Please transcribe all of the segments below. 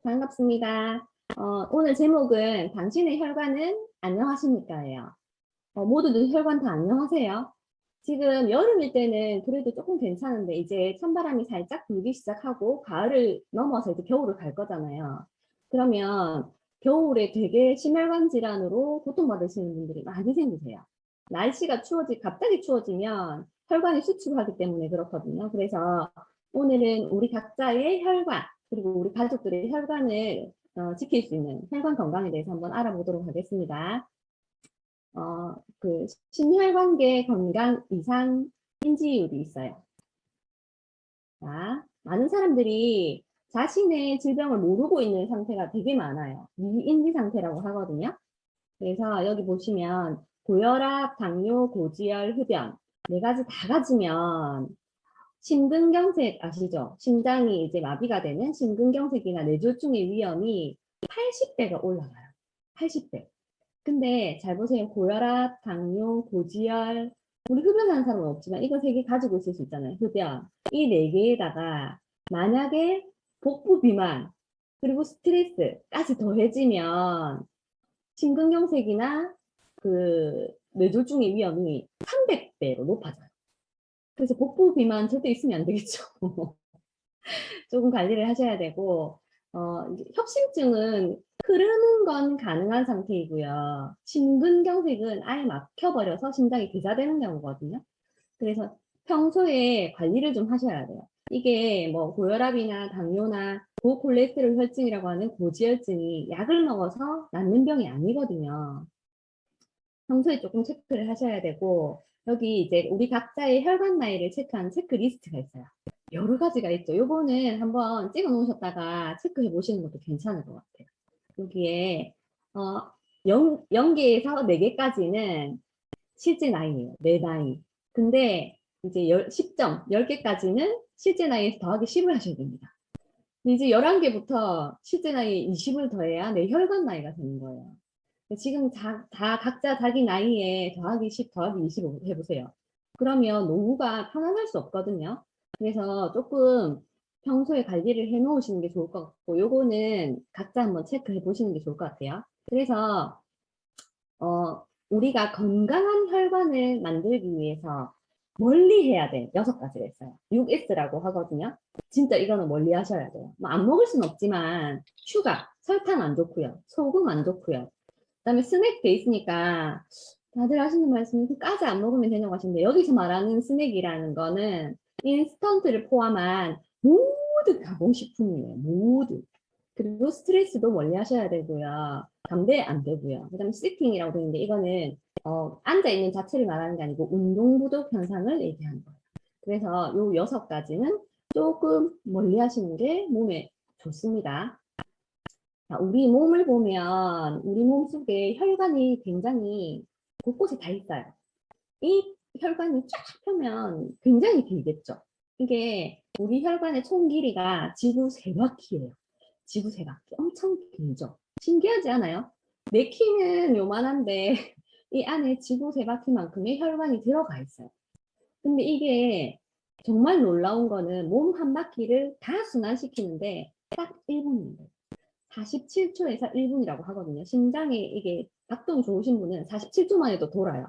반갑습니다. 오늘 제목은 당신의 혈관은 안녕하십니까예요. 모두들 혈관 다 안녕하세요. 지금 여름일 때는 그래도 조금 괜찮은데 이제 찬바람이 살짝 불기 시작하고 가을을 넘어서 이제 겨울을 갈 거잖아요. 그러면 겨울에 되게 심혈관 질환으로 고통받으시는 분들이 많이 생기세요. 날씨가 갑자기 추워지면 혈관이 수축하기 때문에 그렇거든요. 그래서 오늘은 우리 각자의 혈관, 그리고 우리 가족들의 혈관을 지킬 수 있는 혈관 건강에 대해서 한번 알아보도록 하겠습니다. 심혈관계 건강 이상 인지율이 있어요. 자, 많은 사람들이 자신의 질병을 모르고 있는 상태가 되게 많아요. 미인지 상태라고 하거든요. 그래서 여기 보시면 고혈압, 당뇨, 고지혈, 흡연 네 가지 다 가지면 심근경색 아시죠? 심장이 이제 마비가 되는 심근경색이나 뇌졸중의 위험이 80배가 올라가요. 80배. 근데 잘 보세요. 고혈압, 당뇨, 고지혈, 우리 흡연하는 사람은 없지만 이거 세 개 가지고 있을 수 있잖아요. 흡연. 이 네 개에다가 만약에 복부 비만 그리고 스트레스까지 더해지면 심근경색이나 그 뇌졸중의 위험이 300배로 높아져요. 그래서 복부 비만 절대 있으면 안 되겠죠. 조금 관리를 하셔야 되고, 이제 협심증은 흐르는 건 가능한 상태이고요. 심근경색은 아예 막혀버려서 심장이 괴사되는 경우거든요. 그래서 평소에 관리를 좀 하셔야 돼요. 이게 뭐 고혈압이나 당뇨나 고콜레스테롤 혈증이라고 하는 고지혈증이 약을 먹어서 낫는 병이 아니거든요. 평소에 조금 체크를 하셔야 되고, 여기 이제 우리 각자의 혈관 나이를 체크하는 체크리스트가 있어요. 여러 가지가 있죠. 요거는 한번 찍어 놓으셨다가 체크해 보시는 것도 괜찮을 것 같아요. 여기에 0개에서 4개까지는 실제 나이예요. 내 나이. 근데 이제 10점, 10개까지는 실제 나이에서 더하기 10을 하셔야 됩니다. 이제 11개부터 실제 나이 20을 더해야 내 혈관 나이가 되는 거예요. 지금 다 각자 자기 나이에 더하기 10, 더하기 20 해보세요. 그러면 노후가 편안할 수 없거든요. 그래서 조금 평소에 관리를 해 놓으시는 게 좋을 것 같고, 요거는 각자 한번 체크해 보시는 게 좋을 것 같아요. 그래서, 우리가 건강한 혈관을 만들기 위해서 멀리 해야 돼. 6가지가 있어요. 6S라고 하거든요. 진짜 이거는 멀리 하셔야 돼요. 뭐 안 먹을 순 없지만, 슈가, 설탕 안 좋고요. 소금 안 좋고요. 그다음에 스낵 돼 있으니까 다들 하시는 말씀이 까지 안 먹으면 되냐고 하시는데, 여기서 말하는 스낵이라는 거는 인스턴트를 포함한 모든 가공식품이에요. 모두. 그리고 스트레스도 멀리 하셔야 되고요. 담배 안 되고요. 그다음에 시팅이라고 되는데, 이거는 앉아 있는 자체를 말하는 게 아니고 운동 부족 현상을 얘기하는 거예요. 그래서 요 6가지는 조금 멀리 하시는 게 몸에 좋습니다. 자, 우리 몸을 보면 우리 몸 속에 혈관이 굉장히 곳곳에 다 있어요. 이 혈관이 쫙 펴면 굉장히 길겠죠. 이게 우리 혈관의 총 길이가 지구 3바퀴예요. 지구 3바퀴. 엄청 길죠. 신기하지 않아요? 내 키는 요만한데 이 안에 지구 3바퀴만큼의 혈관이 들어가 있어요. 근데 이게 정말 놀라운 거는 몸 한 바퀴를 다 순환시키는데 딱 1분인데 47초에서 1분이라고 하거든요. 심장이 이게 박동이 좋으신 분은 47초만 해도 돌아요.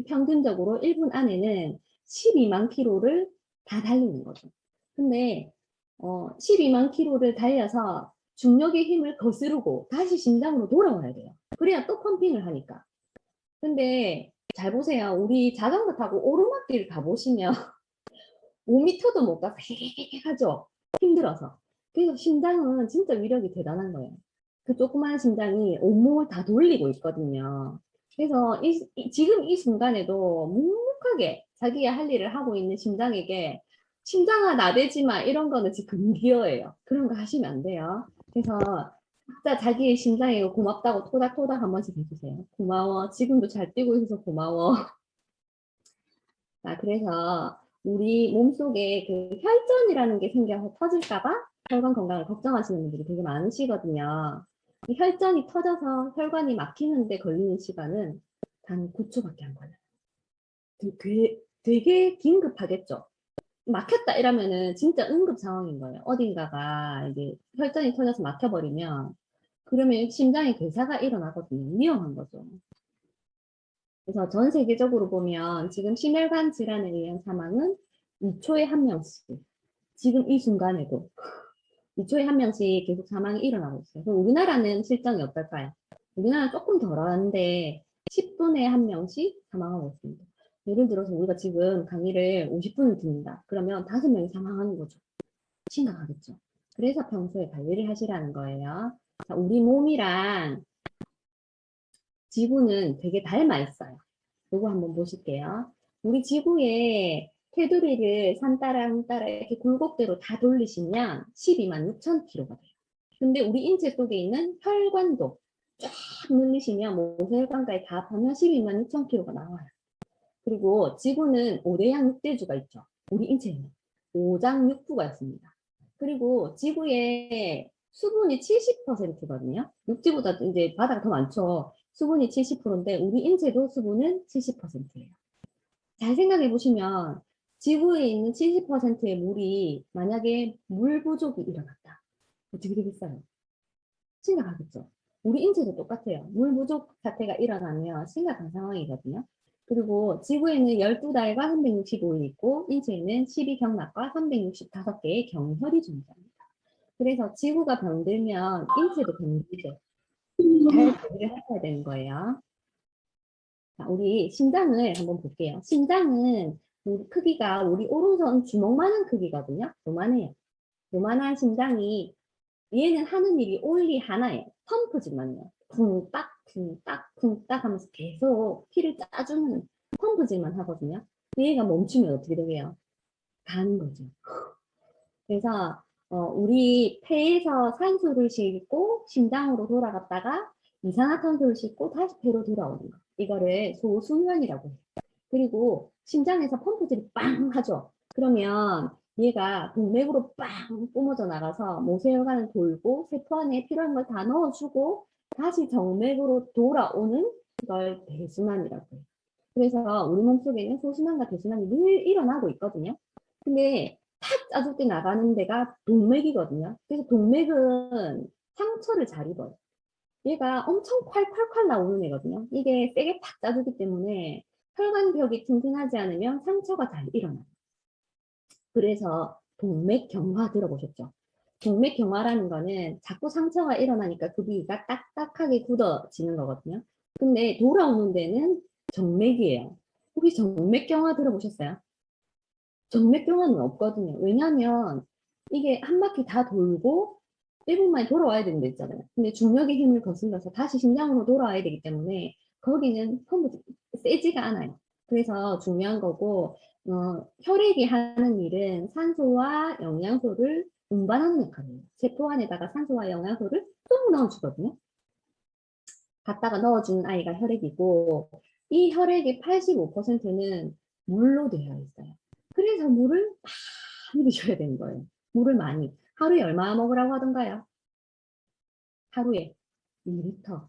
평균적으로 1분 안에는 12만 킬로를 다 달리는 거죠. 근데 12만 킬로를 달려서 중력의 힘을 거스르고 다시 심장으로 돌아와야 돼요. 그래야 또 펌핑을 하니까. 근데 잘 보세요. 우리 자전거 타고 오르막길 가보시면 5m도 못 가서 헤헤헤 하죠. 힘들어서. 그래서 심장은 진짜 위력이 대단한 거예요. 그 조그마한 심장이 온몸을 다 돌리고 있거든요. 그래서 지금 이 순간에도 묵묵하게 자기의 할 일을 하고 있는 심장에게 심장아 나대지 마 이런 거는 지금 금기어예요. 그런 거 하시면 안 돼요. 그래서 진짜 자기의 심장에 고맙다고 토닥토닥 한 번씩 해주세요. 고마워. 지금도 잘 뛰고 있어서 고마워. 자, 그래서 우리 몸속에 그 혈전이라는 게 생겨서 터질까봐 혈관 건강을 걱정하시는 분들이 되게 많으시거든요. 이 혈전이 터져서 혈관이 막히는데 걸리는 시간은 단 9초밖에 안 걸려요. 되게 긴급하겠죠. 막혔다 이러면은 진짜 응급 상황인 거예요. 어딘가가 이제 혈전이 터져서 막혀버리면 그러면 심장에 괴사가 일어나거든요. 위험한 거죠. 그래서 전 세계적으로 보면 지금 심혈관 질환에 의한 사망은 2초에 1명씩 지금 이 순간에도 2초에 1명씩 계속 사망이 일어나고 있어요. 그럼 우리나라는 실정이 어떨까요? 우리나라는 조금 덜한데 10분에 1명씩 사망하고 있습니다. 예를 들어서 우리가 지금 강의를 50분을 듣는다. 그러면 5명이 사망하는 거죠. 심각하겠죠. 그래서 평소에 관리를 하시라는 거예요. 자, 우리 몸이랑 지구는 되게 닮아 있어요. 이거 한번 보실게요. 우리 지구에 테두리를 산 따라 산 따라 이렇게 굴곡대로 다 돌리시면 12만 6천 킬로가 돼요. 근데 우리 인체 속에 있는 혈관도 쫙 늘리시면 모세혈관까지 다 합하면 12만 6천 킬로가 나와요. 그리고 지구는 5대양 6대주가 있죠. 우리 인체에는 5장6부가 있습니다. 그리고 지구에 수분이 70%거든요. 육지보다 이제 바다가 더 많죠. 수분이 70%인데 우리 인체도 수분은 70%예요. 잘 생각해 보시면 지구에 있는 70%의 물이 만약에 물 부족이 일어났다. 어떻게 되겠어요? 심각하겠죠. 우리 인체도 똑같아요. 물 부족 사태가 일어나면 심각한 상황이거든요. 그리고 지구에는 12달과 365일 있고 인체에는 12경락과 365개의 경혈이 존재합니다. 그래서 지구가 병들면 인체도 병들죠. 잘 관리를 하셔야 되는 거예요. 자, 우리 심장을 한번 볼게요. 심장은 우리 크기가 우리 오른손 주먹만한 크기거든요. 요만해요. 요만한 심장이 얘는 하는 일이 only 하나예요. 펌프질만요. 쿵딱 쿵딱 쿵딱 하면서 계속 피를 짜주는 펌프질만 하거든요. 얘가 멈추면 어떻게 되게요? 가는 거죠. 그래서 우리 폐에서 산소를 싣고 심장으로 돌아갔다가 이산화탄소를 싣고 다시 폐로 돌아오는 거. 이거를 소수면이라고 해요. 그리고 심장에서 펌프질이 빵 하죠. 그러면 얘가 동맥으로 빵 뿜어져 나가서 모세혈관을 돌고 세포 안에 필요한 걸 다 넣어주고 다시 정맥으로 돌아오는 걸 대순환이라고 해요. 그래서 우리 몸속에는 소순환과 대순환이 늘 일어나고 있거든요. 근데 탁 짜줄 때 나가는 데가 동맥이거든요. 그래서 동맥은 상처를 잘 입어요. 얘가 엄청 콸콸콸 나오는 애거든요. 이게 세게 팍 짜주기 때문에 혈관벽이 튼튼하지 않으면 상처가 잘 일어나요. 그래서 동맥경화 들어보셨죠? 동맥경화라는 거는 자꾸 상처가 일어나니까 그 부위가 딱딱하게 굳어지는 거거든요. 근데 돌아오는 데는 정맥이에요. 혹시 정맥경화 들어보셨어요? 정맥경화는 없거든요. 왜냐하면 이게 한 바퀴 다 돌고 1분 만에 돌아와야 되는 데 있잖아요. 근데 중력의 힘을 거슬러서 다시 심장으로 돌아와야 되기 때문에 거기는 세지가 않아요. 그래서 중요한 거고 혈액이 하는 일은 산소와 영양소를 운반하는 역할이에요. 세포 안에다가 산소와 영양소를 쏙 넣어주거든요. 갖다가 넣어주는 아이가 혈액이고 이 혈액의 85%는 물로 되어 있어요. 그래서 물을 많이 드셔야 되는 거예요. 물을 많이. 하루에 얼마 먹으라고 하던가요? 하루에 2리터.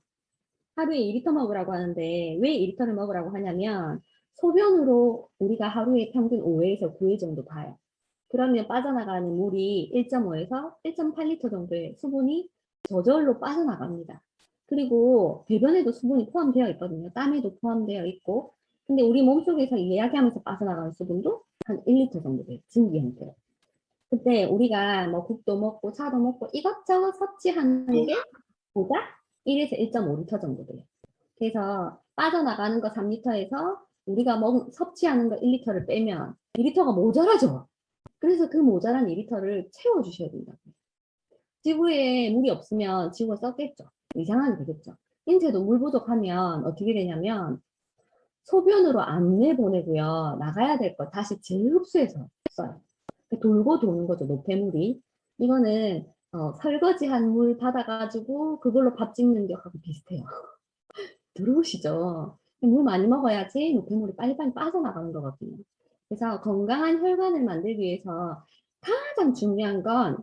하루에 2리터 먹으라고 하는데 왜 2리터를 먹으라고 하냐면 소변으로 우리가 하루에 평균 5회에서 9회 정도 봐요. 그러면 빠져나가는 물이 1.5에서 1.8리터 정도의 수분이 저절로 빠져나갑니다. 그리고 배변에도 수분이 포함되어 있거든요. 땀에도 포함되어 있고. 근데 우리 몸속에서 이야기하면서 빠져나가는 수분도 한 1리터 정도 돼요. 증기 형태로. 그때 우리가 뭐 국도 먹고 차도 먹고 이것저것 섭취하는 게 보다 1에서 1.5리터 정도 돼요. 그래서 빠져나가는 거 3리터에서 우리가 섭취하는 거 1리터를 빼면 2리터가 모자라죠. 그래서 그 모자란 2리터를 채워주셔야 된다고. 지구에 물이 없으면 지구가 썩겠죠. 이상하게 되겠죠. 인체도 물 부족하면 어떻게 되냐면 소변으로 안 내보내고요. 나가야 될 거 다시 재흡수해서 써요. 돌고 도는 거죠. 노폐물이. 이거는 설거지한 물 받아가지고 그걸로 밥 짓는 게 하고 비슷해요. 들어오시죠? 물 많이 먹어야지 노폐물이 빨리빨리 빠져나가는 거거든요. 그래서 건강한 혈관을 만들기 위해서 가장 중요한 건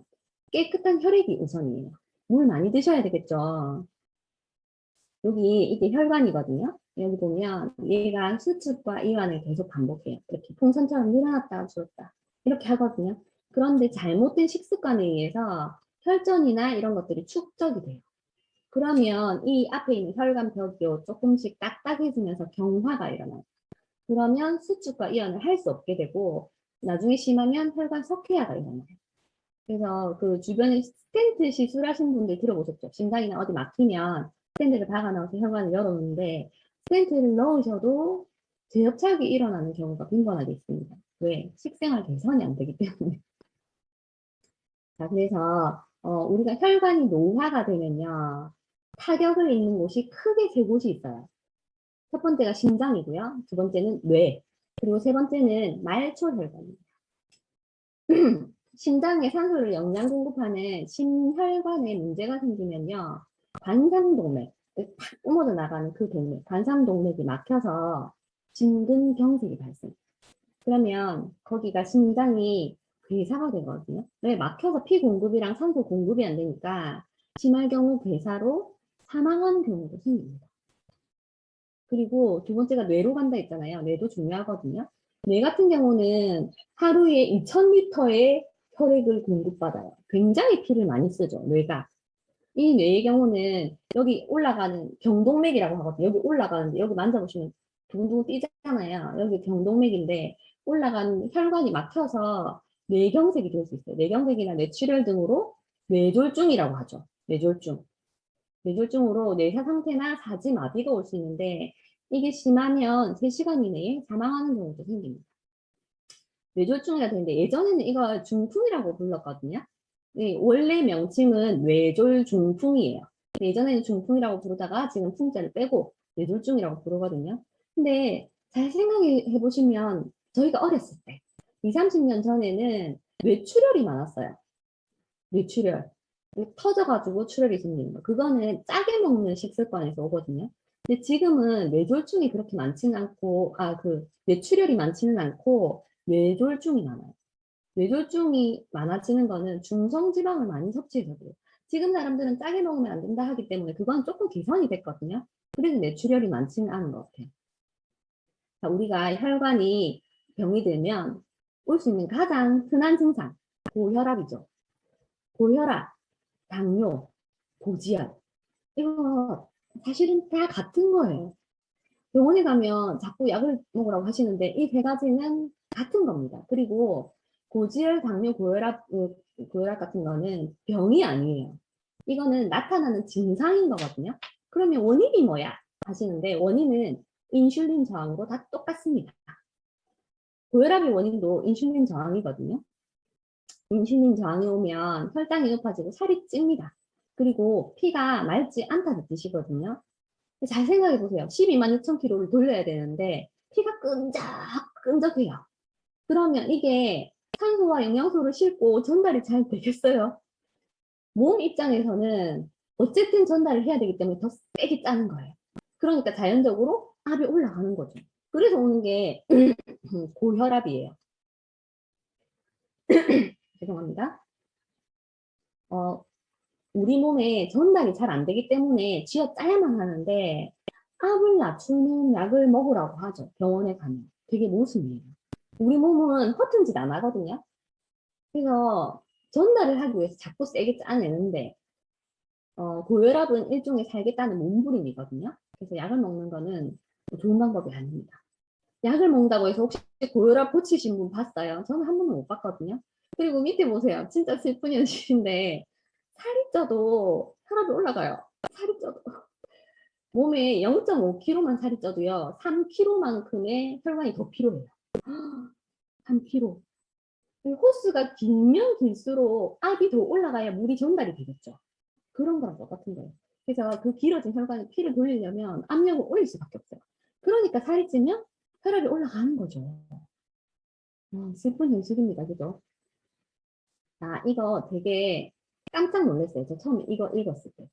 깨끗한 혈액이 우선이에요. 물 많이 드셔야 되겠죠. 여기 이게 혈관이거든요. 여기 보면 얘가 수축과 이완을 계속 반복해요. 이렇게 풍선처럼 늘어났다가 줄었다. 이렇게 하거든요. 그런데 잘못된 식습관에 의해서 혈전이나 이런 것들이 축적이 돼요. 그러면 이 앞에 있는 혈관벽이 조금씩 딱딱해지면서 경화가 일어나요. 그러면 수축과 이완을 할 수 없게 되고 나중에 심하면 혈관 석회화가 일어나요. 그래서 그 주변에 스텐트 시술하신 분들 들어보셨죠? 심장이나 어디 막히면 스텐트를 박아 넣어서 혈관을 열어놓는데 스텐트를 넣으셔도 재협착이 일어나는 경우가 빈번하게 있습니다. 왜? 식생활 개선이 안 되기 때문에. 자, 그래서 우리가 혈관이 노화가 되면요. 타격을 입는 곳이 크게 세 곳이 있어요. 첫 번째가 심장이고요. 두 번째는 뇌. 그리고 세 번째는 말초혈관입니다. 심장에 산소를 영양 공급하는 심혈관에 문제가 생기면요. 관상동맥, 탁 뿜어져 나가는 그 동맥, 관상동맥이 막혀서 심근경색이 발생. 그러면 거기가 심장이 괴사가 되거든요. 왜? 막혀서 피 공급이랑 산소 공급이 안 되니까 심할 경우 괴사로 사망하는 경우도 생깁니다. 그리고 두 번째가 뇌로 간다 했잖아요. 뇌도 중요하거든요. 뇌 같은 경우는 하루에 2000리터의 혈액을 공급받아요. 굉장히 피를 많이 쓰죠, 뇌가. 이 뇌의 경우는 여기 올라가는 경동맥이라고 하거든요. 여기 올라가는데 여기 만져보시면 두근두근 뛰잖아요. 여기 경동맥인데 올라가는 혈관이 막혀서 뇌경색이 될 수 있어요. 뇌경색이나 뇌출혈 등으로 뇌졸중이라고 하죠. 뇌졸중. 뇌졸중으로 뇌사 상태나 사지마비가 올 수 있는데 이게 심하면 3시간 이내에 사망하는 경우도 생깁니다. 뇌졸중이라 되는데 예전에는 이거 중풍이라고 불렀거든요. 원래 명칭은 뇌졸중풍이에요. 예전에는 중풍이라고 부르다가 지금 풍자를 빼고 뇌졸중이라고 부르거든요. 근데 잘 생각해 보시면 저희가 어렸을 때 20, 30년 전에는 뇌출혈이 많았어요. 뇌출혈. 터져가지고 출혈이 생기는 거. 그거는 짜게 먹는 식습관에서 오거든요. 근데 지금은 뇌졸중이 그렇게 많지는 않고, 뇌출혈이 많지는 않고, 뇌졸중이 많아요. 뇌졸중이 많아지는 거는 중성지방을 많이 섭취해서 그래요. 지금 사람들은 짜게 먹으면 안 된다 하기 때문에 그건 조금 개선이 됐거든요. 그래서 뇌출혈이 많지는 않은 것 같아요. 자, 우리가 혈관이 병이 들면 올 수 있는 가장 흔한 증상, 고혈압이죠. 고혈압, 당뇨, 고지혈. 이거 사실은 다 같은 거예요. 병원에 가면 자꾸 약을 먹으라고 하시는데 이 세 가지는 같은 겁니다. 그리고 고지혈, 당뇨, 고혈압 같은 거는 병이 아니에요. 이거는 나타나는 증상인 거거든요. 그러면 원인이 뭐야? 하시는데 원인은 인슐린 저항으로 다 똑같습니다. 고혈압의 원인도 인슐린 저항이거든요. 인슐린 저항이 오면 혈당이 높아지고 살이 찝니다. 그리고 피가 맑지 않다는 뜻이거든요. 잘 생각해 보세요. 12만 6천 킬로를 돌려야 되는데 피가 끈적끈적해요. 그러면 이게 산소와 영양소를 싣고 전달이 잘 되겠어요? 몸 입장에서는 어쨌든 전달을 해야 되기 때문에 더 세게 짜는 거예요. 그러니까 자연적으로 압이 올라가는 거죠. 그래서 오는 게 고혈압이에요. 죄송합니다. 우리 몸에 전달이 잘 안 되기 때문에 쥐어 짜야만 하는데 압을 낮추는 약을 먹으라고 하죠. 병원에 가면. 되게 모순이에요. 우리 몸은 허튼 짓 안 하거든요. 그래서 전달을 하기 위해서 자꾸 세게 짜내는데 고혈압은 일종의 살겠다는 몸부림이거든요. 그래서 약을 먹는 거는 좋은 방법이 아닙니다. 약을 먹는다고 해서 혹시 고혈압 고치신 분 봤어요? 저는 한 번도 못 봤거든요. 그리고 밑에 보세요. 진짜 슬픈 현실인데 살이 쪄도 혈압이 올라가요. 살이 쪄도. 몸에 0.5kg만 살이 쪄도요. 3kg만큼의 혈관이 더 필요해요. 3kg. 호수가 길면 길수록 압이 더 올라가야 물이 전달이 되겠죠. 그런 거랑 똑같은 거예요. 그래서 그 길어진 혈관에 피를 돌리려면 압력을 올릴 수밖에 없어요. 그러니까 살이 찌면 혈압이 올라가는 거죠. 슬픈 현실입니다. 그죠? 아, 이거 되게 깜짝 놀랐어요. 저 처음에 이거 읽었을 때.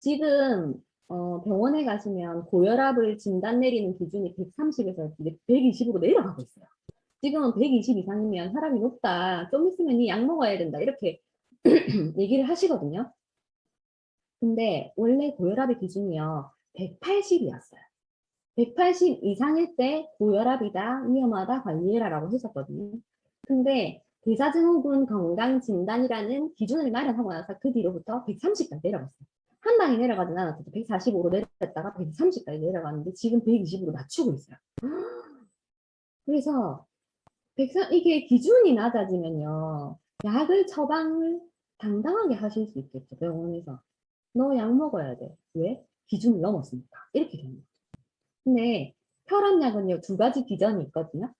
지금 병원에 가시면 고혈압을 진단 내리는 기준이 130에서 120으로 내려가고 있어요. 지금은 120 이상이면 혈압이 높다. 좀 있으면 이 약 먹어야 된다. 이렇게 얘기를 하시거든요. 근데 원래 고혈압의 기준이요. 180이었어요. 180 이상일 때 고혈압이다, 위험하다, 관리해라라고 했었거든요. 근데 대사증후군 건강진단이라는 기준을 마련하고 나서 그 뒤로부터 130까지 내려갔어요. 한 방에 내려가진 않았어요. 145로 내렸다가 130까지 내려갔는데 지금 120으로 낮추고 있어요. 그래서 이게 기준이 낮아지면요. 약을 처방을 당당하게 하실 수 있겠죠. 병원에서. 너 약 먹어야 돼. 왜? 기준을 넘었으니까. 이렇게 되는 거죠. 근데 혈압약은요. 두 가지 기전이 있거든요.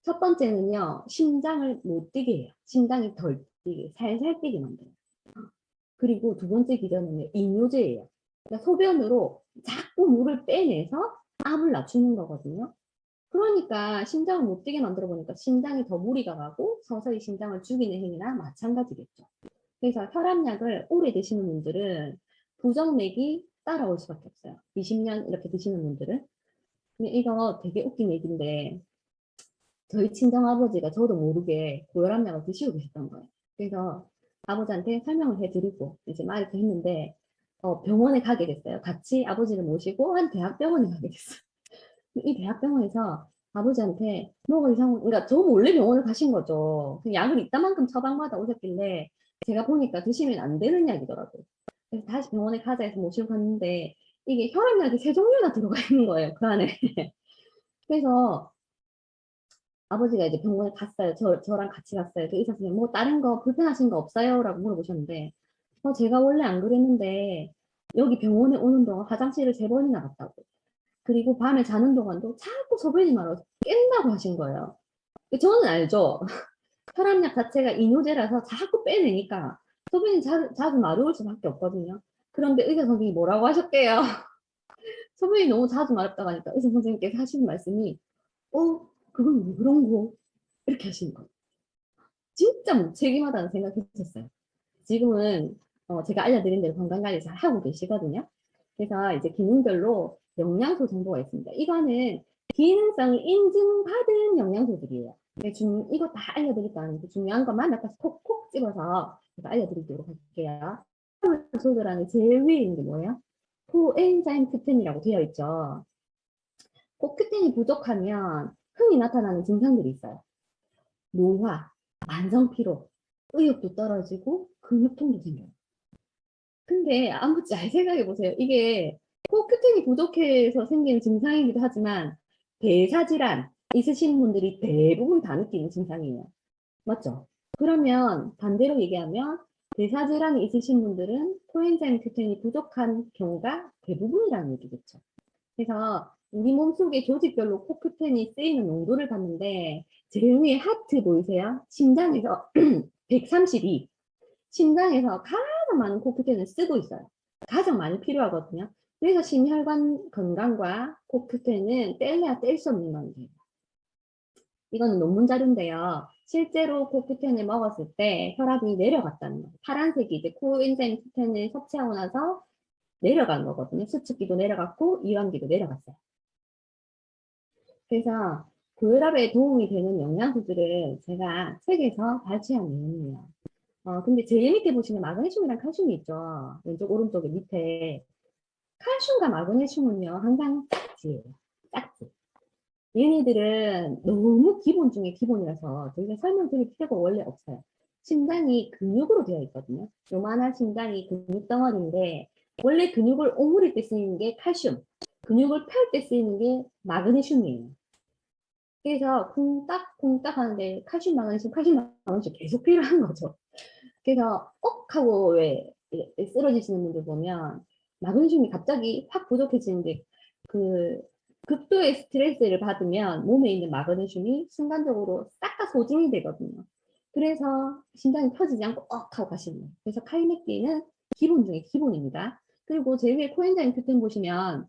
첫 번째는요. 심장을 못 뛰게 해요. 심장이 덜 뛰게, 살살 뛰게 만들어요. 그리고 두 번째 기전은요. 이뇨제예요. 그러니까 소변으로 자꾸 물을 빼내서 압을 낮추는 거거든요. 그러니까 심장을 못 뛰게 만들어 보니까 심장이 더 무리가 가고 서서히 심장을 죽이는 행위나 마찬가지겠죠. 그래서 혈압약을 오래 드시는 분들은 부정맥이 따라올 수밖에 없어요. 20년 이렇게 드시는 분들은. 근데 이거 되게 웃긴 얘기인데 저희 친정아버지가 저도 모르게 고혈압약을 드시고 계셨던 거예요. 그래서 아버지한테 설명을 해드리고 이제 막 이렇게 했는데 병원에 가게 됐어요. 같이 아버지를 모시고 한 대학병원에 가게 됐어요. 이 대학병원에서 아버지한테 뭐가 이상한, 그러니까 저 몰래 병원을 가신 거죠. 그 약을 이따만큼 처방받아 오셨길래 제가 보니까 드시면 안 되는 약이더라고요. 그래서 다시 병원에 가자 해서 모시고 갔는데 이게 혈압약이 세 종류나 들어가 있는 거예요, 그 안에. 그래서 아버지가 이제 병원에 갔어요. 저랑 같이 갔어요. 그 의사 선생님, 뭐 다른 거 불편하신 거 없어요? 라고 물어보셨는데, 제가 원래 안 그랬는데 여기 병원에 오는 동안 화장실을 3번이나 갔다고. 그리고 밤에 자는 동안도 자꾸 소변이 말아서 깬다고 하신 거예요. 저는 알죠. 혈압약 자체가 이뇨제라서 자꾸 빼내니까 소변이 자주 마려울 수밖에 없거든요. 그런데 의사 선생님이 뭐라고 하셨대요? 소변이 너무 자주 마렵다고 하니까 의사 선생님께서 하시는 말씀이 그건 왜 그런 거? 이렇게 하시는 거예요. 진짜 무책임하다는 생각했었어요. 지금은 제가 알려드린 대로 건강관리 잘 하고 계시거든요. 그래서 이제 기능별로 영양소 정보가 있습니다. 이거는 기능성을 인증받은 영양소들이에요. 이거 다 알려드릴 거 아닌데 중요한 것만 몇 가지 콕콕 집어서 제가 알려드리도록 할게요. 소들하는 제일 위에 있는 게 뭐예요? 코엔자임 Q10이라고 되어 있죠. Q10이 부족하면 흔히 나타나는 증상들이 있어요. 노화, 만성피로, 의욕도 떨어지고 근육통도 생겨요. 근데 한번 잘 생각해 보세요. 이게 코큐텐이 부족해서 생기는 증상이기도 하지만 대사질환 있으신 분들이 대부분 다 느끼는 증상이에요. 맞죠? 그러면 반대로 얘기하면 대사질환이 있으신 분들은 코엔자임 큐텐이 부족한 경우가 대부분이라는 얘기겠죠. 그래서 우리 몸속의 조직별로 코큐텐이 쓰이는 농도를 봤는데 제일 위에 하트 보이세요? 심장에서 132. 심장에서 가장 많은 코큐텐을 쓰고 있어요. 가장 많이 필요하거든요. 그래서 심혈관 건강과 코큐텐은 뗄래야 뗄 수 없는 관계예요. 이거는 논문 자료인데요. 실제로 코큐텐을 먹었을 때 혈압이 내려갔다는 거예요. 파란색이 이제 코엔자임 큐텐을 섭취하고 나서 내려간 거거든요. 수축기도 내려갔고 이완기도 내려갔어요. 그래서 고혈압에 도움이 되는 영양소들을 제가 책에서 발췌한 내용이에요. 근데 제일 밑에 보시면 마그네슘이랑 칼슘이 있죠. 왼쪽 오른쪽에 밑에 칼슘과 마그네슘은요 항상 짝지예요. 짝지. 얘네들은 너무 기본 중에 기본이라서 저희가 설명드릴 필요가 원래 없어요. 심장이 근육으로 되어 있거든요. 요만한 심장이 근육 덩어리인데 원래 근육을 오므릴 때 쓰이는 게 칼슘, 근육을 펼 때 쓰이는 게 마그네슘이에요. 그래서 쿵딱쿵딱 하는데 칼슘, 마그네슘, 칼슘, 마그네슘 계속 필요한 거죠. 그래서 하고 왜 쓰러지시는 분들 보면 마그네슘이 갑자기 확 부족해지는데 그 극도의 스트레스를 받으면 몸에 있는 마그네슘이 순간적으로 싹 다 소진이 되거든요. 그래서 심장이 펴지지 않고 하고 가시는 거예요. 그래서 카이맥디는 기본 중에 기본입니다. 그리고 제일 위에 코엔자임 Q10 보시면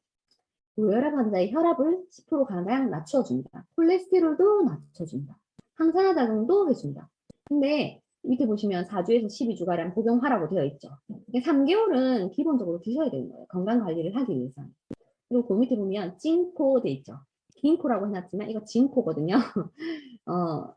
고혈압 환자의 혈압을 10% 가량 낮춰줍니다. 콜레스테롤도 낮춰줍니다. 항산화 작용도 해줍니다. 근데 밑에 보시면 4주에서 12주가량 복용하라고 되어 있죠. 3개월은 기본적으로 드셔야 되는 거예요. 건강관리를 하기 위해서. 그리고 그 밑에 보면 징코 돼 있죠. 긴코라고 해놨지만 이거 진코거든요.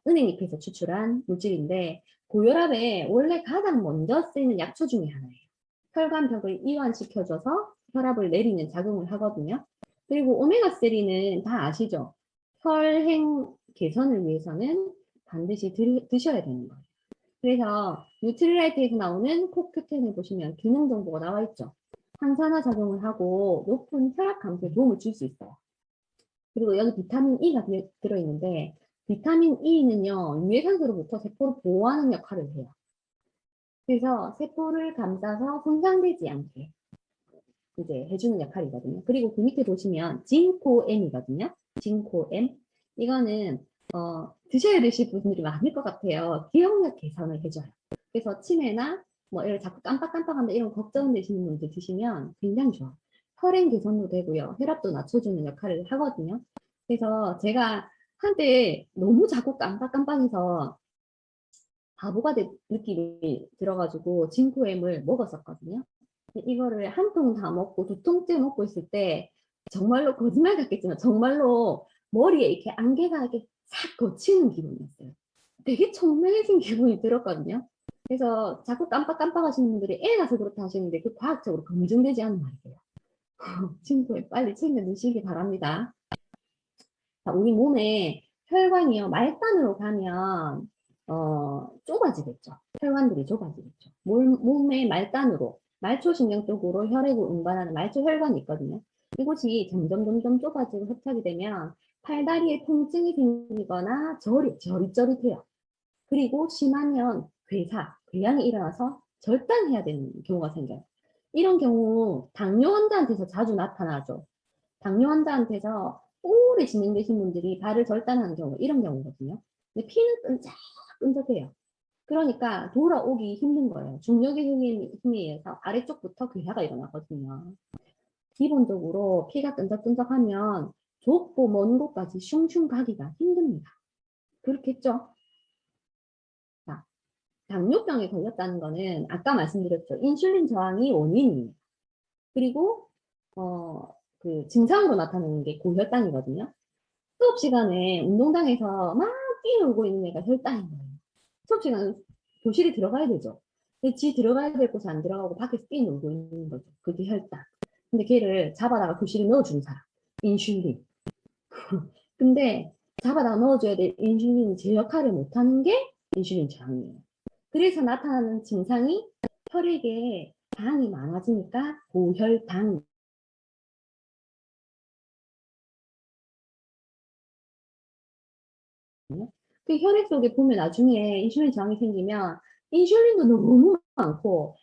은행잎에서 추출한 물질인데 고혈압에 원래 가장 먼저 쓰이는 약초 중에 하나예요. 혈관벽을 이완시켜줘서 혈압을 내리는 작용을 하거든요. 그리고 오메가3는 다 아시죠? 혈행 개선을 위해서는 반드시 드셔야 되는 거예요. 그래서 뉴트리라이트에서 나오는 코큐텐을 보시면 기능 정보가 나와 있죠. 항산화 작용을 하고 높은 혈압 감소에 도움을 줄 수 있어요. 그리고 여기 비타민 E가 들어있는데 비타민 E는요, 유해산소로부터 세포를 보호하는 역할을 해요. 그래서 세포를 감싸서 손상되지 않게 이제 해주는 역할이거든요. 그리고 그 밑에 보시면 진코엠이거든요. 진코엠. 이거는 드셔야 되실 분들이 많을 것 같아요. 기억력 개선을 해줘요. 그래서 치매나 뭐 이런 자꾸 깜빡깜빡한다 이런 걱정되시는 분들 드시면 굉장히 좋아요. 혈행 개선도 되고요. 혈압도 낮춰주는 역할을 하거든요. 그래서 제가 한때 너무 자꾸 깜빡깜빡해서 바보가 된 느낌이 들어가지고 진코엠을 먹었었거든요. 이거를 한 통 다 먹고 2통째 먹고 있을 때 정말로 거짓말 같겠지만 정말로 머리에 이렇게 안개가 이렇게 싹 걷히는 기분이었어요. 되게 청명해진 기분이 들었거든요. 그래서 자꾸 깜빡깜빡 하시는 분들이 애 나서 그렇다 하시는데 그 과학적으로 검증되지 않은 말이에요. 친구에 빨리 챙겨 드시기 바랍니다. 자, 우리 몸에 혈관이요, 말단으로 가면 좁아지겠죠. 혈관들이 좁아지겠죠. 몸의 말단으로, 말초신경 쪽으로 혈액을 운반하는 말초혈관이 있거든요. 이곳이 점점 좁아지고 협착이 되면 팔다리에 통증이 생기거나 저릿저릿해요. 그리고 심하면 궤양이 일어나서 절단해야 되는 경우가 생겨요. 이런 경우 당뇨 환자한테서 자주 나타나죠. 당뇨 환자한테서 오래 진행되신 분들이 발을 절단하는 경우, 이런 경우거든요. 근데 피는 끈적끈적해요. 그러니까 돌아오기 힘든 거예요. 중력의 힘에 의해서 아래쪽부터 괴사가 일어나거든요. 기본적으로 피가 끈적끈적하면 좁고 먼 곳까지 슝슝 가기가 힘듭니다. 그렇겠죠? 자, 당뇨병에 걸렸다는 거는 아까 말씀드렸죠. 인슐린 저항이 원인이에요. 그리고 그 증상으로 나타나는 게 고혈당이거든요. 수업 시간에 운동장에서 막 뛰놀고 있는 애가 혈당인 거예요. 수업 시간 교실에 들어가야 되죠. 근데 지 들어가야 될 곳에 안 들어가고 밖에서 뛰놀고 있는 거죠. 그게 혈당. 근데 걔를 잡아다가 교실에 넣어주는 사람. 인슐린. 근데 잡아다가 넣어줘야 될 인슐린이 제 역할을 못하는 게 인슐린 저항이에요. 그래서 나타나는 증상이 혈액에 당이 많아지니까 고혈당. 그 혈액 속에 보면 나중에 인슐린 저항이 생기면 인슐린도 너무 많고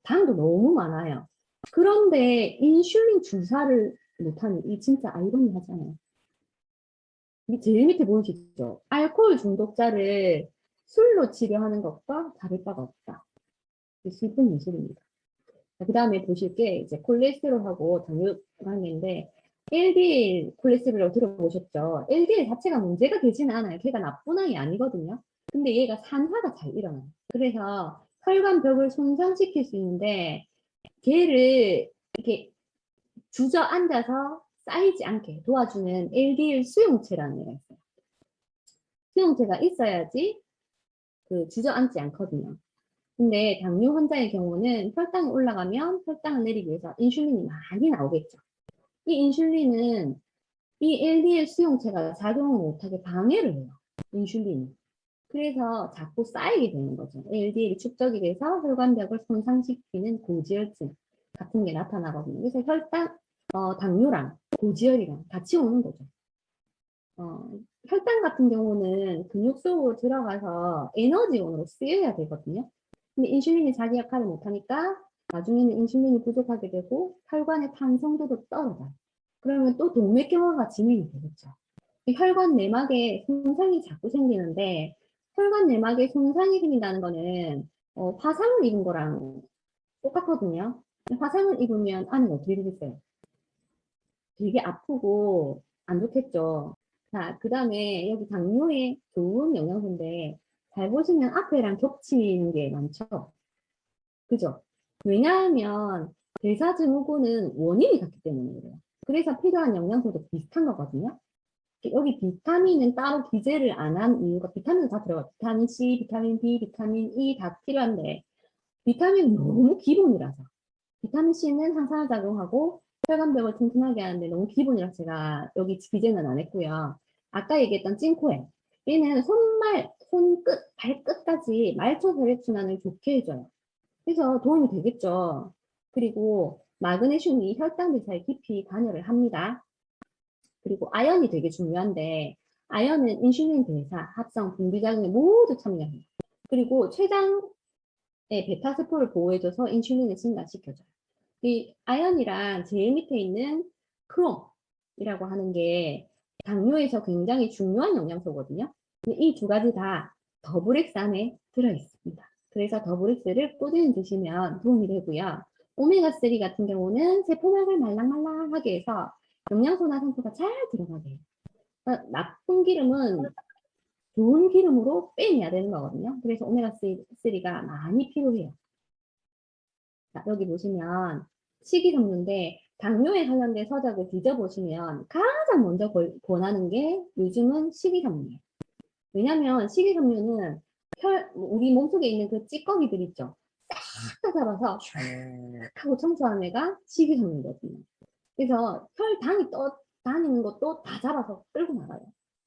당도 너무 많아요. 그런데 인슐린 주사를 못하는 이 진짜 아이러니하잖아요. 제일 밑에 보이시죠? 알코올 중독자를 술로 치료하는 것과 다를 바가 없다. 슬픈 현실입니다. 그 다음에 보실 게 이제 콜레스테롤하고 당뇨 관계인데 LDL 콜레스테롤이라고 들어보셨죠? LDL 자체가 문제가 되지는 않아요. 걔가 나쁜 아이 아니거든요. 근데 얘가 산화가 잘 일어나요. 그래서 혈관벽을 손상시킬 수 있는데 걔를 이렇게 주저앉아서 쌓이지 않게 도와주는 LDL 수용체라는 애가 있어요. 수용체가 있어야지 그 주저앉지 않거든요. 근데 당뇨 환자의 경우는 혈당이 올라가면 혈당을 내리기 위해서 인슐린이 많이 나오겠죠. 이 인슐린은 이 LDL 수용체가 작용을 못하게 방해를 해요. 인슐린이. 그래서 자꾸 쌓이게 되는 거죠. LDL이 축적이 돼서 혈관벽을 손상시키는 고지혈증 같은 게 나타나거든요. 그래서 당뇨랑 고지혈이랑 같이 오는 거죠. 혈당 같은 경우는 근육 속으로 들어가서 에너지원으로 쓰여야 되거든요. 근데 인슐린이 자기 역할을 못하니까 나중에는 인슐린이 부족하게 되고 혈관의 탄성도도 떨어져요. 그러면 또 동맥경화가 진행이 되겠죠. 혈관 내막에 손상이 자꾸 생기는데 혈관 내막에 손상이 생긴다는 거는 화상을 입은 거랑 똑같거든요. 화상을 입으면 안에 어떻게 되겠어요? 되게 아프고 안 좋겠죠. 자, 그 다음에 여기 당뇨에 좋은 영양소인데 잘 보시면 앞에랑 겹치는 게 많죠. 그죠? 왜냐하면 대사증후군은 원인이 같기 때문에 그래요. 그래서 필요한 영양소도 비슷한 거거든요. 여기 비타민은 따로 기재를 안 한 이유가 비타민은 다 들어가요. 비타민 C, 비타민 B, 비타민 E 다 필요한데 비타민은 너무 기본이라서 비타민 C는 항산화 작용하고 혈관벽을 튼튼하게 하는데 너무 기본이라서 제가 여기 기재는 안 했고요. 아까 얘기했던 찐코엠. 얘는 손끝, 발끝까지 말초 혈액순환을 좋게 해줘요. 그래서 도움이 되겠죠. 그리고 마그네슘이 혈당 대사에 깊이 관여를 합니다. 그리고 아연이 되게 중요한데, 아연은 인슐린 대사, 합성, 분비작용에 모두 참여합니다. 그리고 췌장의 베타세포를 보호해줘서 인슐린을 증가시켜줘요. 이 아연이랑 제일 밑에 있는 크롬이라고 하는 게 당뇨에서 굉장히 중요한 영양소거든요. 이 두 가지 다 더블엑스 안에 들어있습니다. 그래서 더블엑스를 꾸준히 드시면 도움이 되고요. 오메가3 같은 경우는 세포막을 말랑말랑하게 해서 영양소나 산소가 잘 들어가게 해요. 그러니까 나쁜 기름은 좋은 기름으로 빼내야 되는 거거든요. 그래서 오메가3가 많이 필요해요. 자, 여기 보시면 식이섬유인데 당뇨에 관련된 서적을 뒤져보시면 가장 먼저 권하는 게 요즘은 식이섬유예요. 왜냐면 식이섬유는 우리 몸속에 있는 그 찌꺼기들 있죠. 싹 다 잡아서 슉 하고 청소하는 애가 식이섬유거든요. 그래서 혈당이 떠다니는 것도 다 잡아서 끌고 나가요.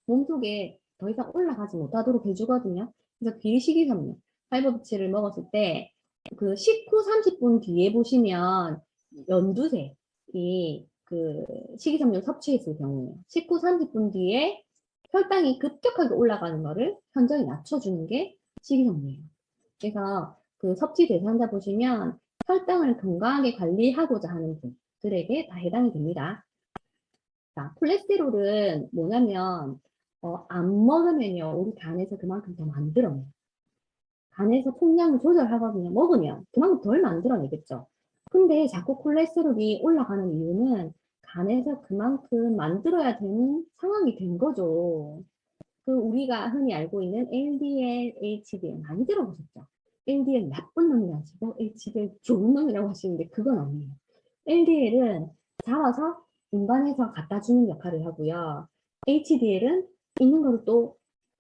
몸속에 더 이상 올라가지 못하도록 해주거든요. 그래서 비식이섬유, 파이버비치를 먹었을 때 그 식후 30분 뒤에 보시면 연두색이 그 식이섬유 섭취했을 경우에요. 식후 30분 뒤에 혈당이 급격하게 올라가는 거를 현저히 낮춰주는 게 식이섬유예요. 그래서 그 섭취 대상자 보시면 혈당을 건강하게 관리하고자 하는 분들에게 다 해당이 됩니다. 자, 콜레스테롤은 뭐냐면 안 먹으면요 우리 간에서 그만큼 더 만들어내요. 간에서 풍량을 조절하거든요. 먹으면 그만큼 덜 만들어내겠죠. 근데 자꾸 콜레스테롤이 올라가는 이유는 간에서 그만큼 만들어야 되는 상황이 된 거죠. 그 우리가 흔히 알고 있는 LDL, HDL 많이 들어보셨죠? LDL 나쁜 놈이 아니고 HDL 좋은 놈이라고 하시는데 그건 아니에요. LDL은 잡아서 운반해서 갖다 주는 역할을 하고요. HDL은 있는 거를 또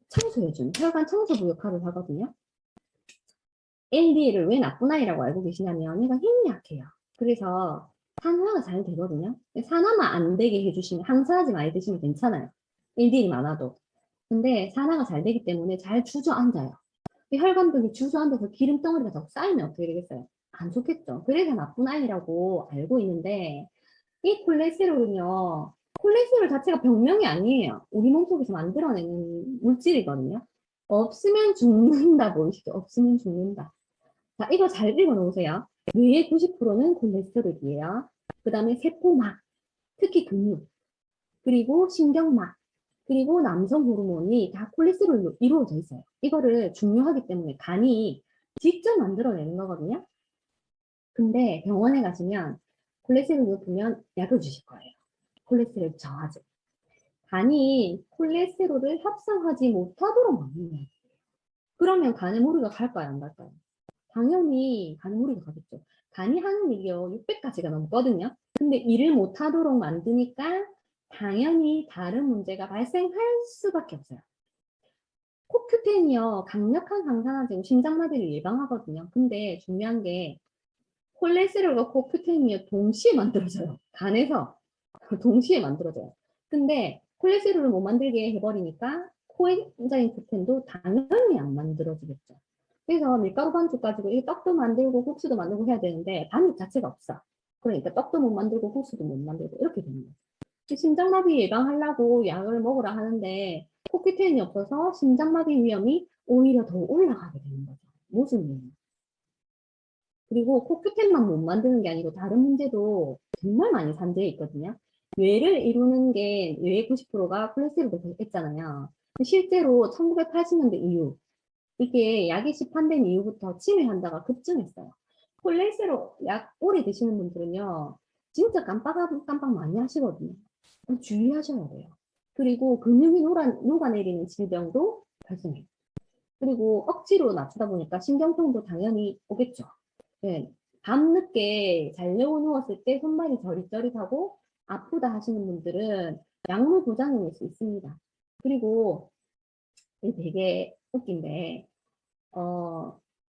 청소해주는 혈관 청소부 역할을 하거든요. LDL을 왜 나쁜 아이라고 알고 계시냐면 얘가 힘이 약해요. 그래서 산화가 잘 되거든요. 산화만 안 되게 해주시면 항산화제 많이 드시면 괜찮아요. LDL이 많아도. 근데 산화가 잘 되기 때문에 잘 주저앉아요. 혈관벽이 주저앉아서 기름덩어리가 더 쌓이면 어떻게 되겠어요? 안 좋겠죠. 그래서 나쁜 아이라고 알고 있는데 이 콜레스테롤은요. 콜레스테롤 자체가 병명이 아니에요. 우리 몸속에서 만들어내는 물질이거든요. 없으면 죽는다 보이시죠? 없으면 죽는다. 자, 이거 잘 읽어 놓으세요. 뇌의 90%는 콜레스테롤이에요. 그 다음에 세포막, 특히 근육, 그리고 신경막, 그리고 남성 호르몬이 다 콜레스테롤로 이루어져 있어요. 이거를 중요하기 때문에 간이 직접 만들어내는 거거든요. 근데 병원에 가시면 콜레스테롤 높으면 약을 주실 거예요. 콜레스테롤 저하제. 간이 콜레스테롤을 합성하지 못하도록 막는 거예요. 그러면 간에 무리가 갈까요, 안 갈까요? 당연히 간에 무리가 가겠죠. 간이 하는 일이요, 600가지가 넘거든요. 근데 일을 못하도록 만드니까 당연히 다른 문제가 발생할 수밖에 없어요. 코큐텐이요, 강력한 항산화제고 심장마비를 예방하거든요. 근데 중요한 게 콜레스테롤과 코큐텐이요, 동시에 만들어져요. 간에서 동시에 만들어져요. 근데 콜레스테롤을 못 만들게 해버리니까 코엔자임 Q10도 당연히 안 만들어지겠죠. 그래서 밀가루 반죽 가지고 이 떡도 만들고 국수도 만들고 해야 되는데 반죽 자체가 없어. 그러니까 떡도 못 만들고 국수도 못 만들고 이렇게 되는 거죠. 심장마비 예방하려고 약을 먹으라 하는데 코큐텐이 없어서 심장마비 위험이 오히려 더 올라가게 되는 거죠. 무슨 이유? 그리고 코큐텐만 못 만드는 게 아니고 다른 문제도 정말 많이 산재해 있거든요. 뇌를 이루는 게 뇌의 90%가 콜레스테롤로 했잖아요. 실제로 1980년대 이후 이게 약이 시판된 이후부터 치매 환자가 급증했어요. 콜레스테롤 약 오래 드시는 분들은요, 진짜 깜빡 많이 하시거든요. 주의하셔야 돼요. 그리고 근육이 녹아내리는 질병도 발생해요. 그리고 억지로 낮추다 보니까 신경통도 당연히 오겠죠. 네. 밤늦게 자려고 누웠을 때 손발이 저릿저릿하고 아프다 하시는 분들은 약물 부작용일 수 있습니다. 그리고 이게 되게 웃긴데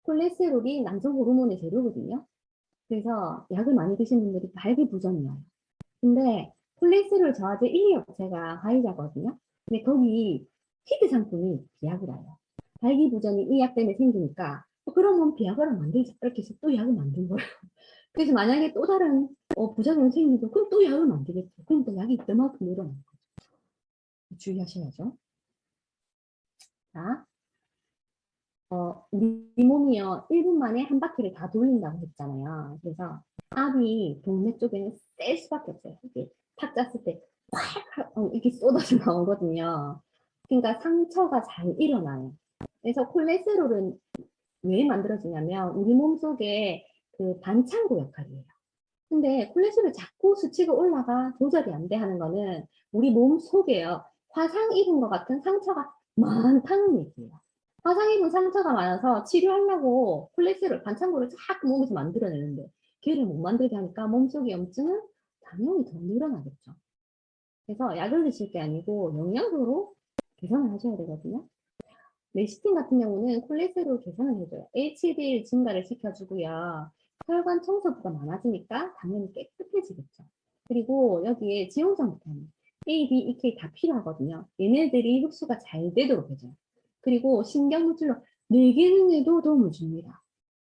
콜레스테롤이 남성 호르몬의 재료거든요. 그래서 약을 많이 드시는 분들이 발기부전이에요. 근데 콜레스테롤 저하제 1위 업체가 화이자거든요. 근데 거기 히트 상품이 비아그라예요. 발기부전이 이 약 때문에 생기니까 그러면 비아그라 만들자 이렇게 해서 또 약을 만든 거예요. 그래서 만약에 또 다른 부작용이 생기고 그럼 또 약을 만들겠죠. 그럼 또 약이 이만큼 늘어나는 거죠. 주의하셔야죠. 자, 우리 몸이요 1분 만에 한 바퀴를 다 돌린다고 했잖아요. 그래서 압이 동맥 쪽에는 셀 수밖에 없어요. 이게 탁 짰을 때 확 이렇게 쏟아져 나오거든요. 그러니까 상처가 잘 일어나요. 그래서 콜레스테롤은 왜 만들어지냐면 우리 몸속에 그 반창고 역할이에요. 근데 콜레스테롤이 자꾸 수치가 올라가 조절이 안 돼 하는 거는 우리 몸 속에요. 화상 입은 것 같은 상처가 많다는 얘기예요. 화상 입은 상처가 많아서 치료하려고 콜레스테롤 반창고를 자꾸 몸에서 만들어내는데 걔를 못 만들게 하니까 몸속의 염증은 당연히 더 늘어나겠죠. 그래서 약을 드실 게 아니고 영양소로 개선을 하셔야 되거든요. 레시틴 같은 경우는 콜레스테롤 개선을 해줘요. HDL 증가를 시켜주고요. 혈관 청소부가 많아지니까 당연히 깨끗해지겠죠. 그리고 여기에 지용성 비타민 A, B, E, K 다 필요하거든요. 얘네들이 흡수가 잘 되도록 해줘요. 그리고 신경물질로 뇌 기능에도 도움을 줍니다.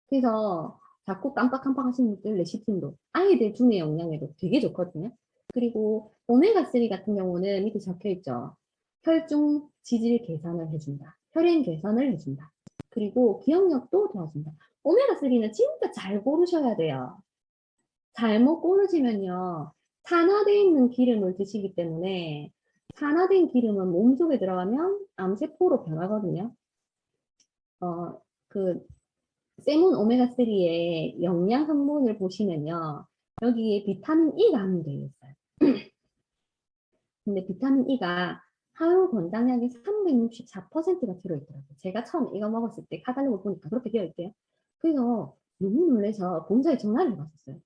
그래서 자꾸 깜빡깜빡 하시는 분들 레시틴도 아이들 두뇌 영양에도 되게 좋거든요. 그리고 오메가3 같은 경우는 밑에 적혀 있죠. 혈중 지질 개선을 해준다. 혈행 개선을 해준다. 그리고 기억력도 도와준다. 오메가3는 진짜 잘 고르셔야 돼요. 잘못 고르시면요. 산화되어 있는 기름을 드시기 때문에 산화된 기름은 몸속에 들어가면 암세포로 변하거든요. 그 세문 오메가3의 영양 성분을 보시면요. 여기에 비타민 E가 함유되어 있어요. 근데 비타민 E가 하루 권장량의 364%가 들어있더라고요. 제가 처음 이거 먹었을 때 카탈로그 보니까 그렇게 되어 있대요. 그래서 너무 놀라서 본사에 전화를 해봤었어요.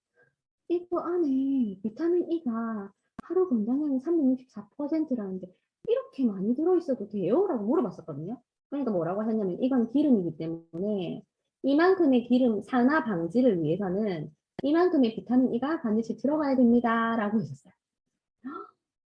이거 안에 비타민 E가 하루 권장량의 364%라는데 이렇게 많이 들어있어도 돼요? 라고 물어봤었거든요. 그러니까 뭐라고 하셨냐면 이건 기름이기 때문에 이만큼의 기름 산화 방지를 위해서는 이만큼의 비타민 E가 반드시 들어가야 됩니다. 라고 하셨어요.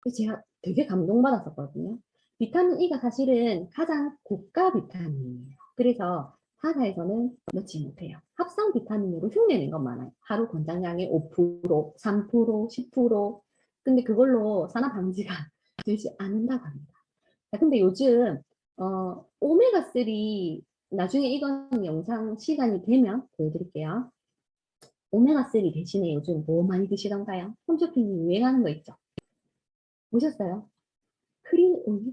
그래서 제가 되게 감동받았었거든요. 비타민 E가 사실은 가장 고가 비타민이에요. 그래서 회사에서는 넣지 못해요. 합성 비타민으로 흉내낸 건 많아요. 하루 권장량의 5%, 3%, 10%. 근데 그걸로 산화 방지가 되지 않는다고 합니다. 근데 요즘 오메가3 나중에 이건 영상 시간이 되면 보여드릴게요. 오메가3 대신에 요즘 뭐 많이 드시던가요? 홈쇼핑이 유행하는 거 있죠? 보셨어요? 크릴 오일?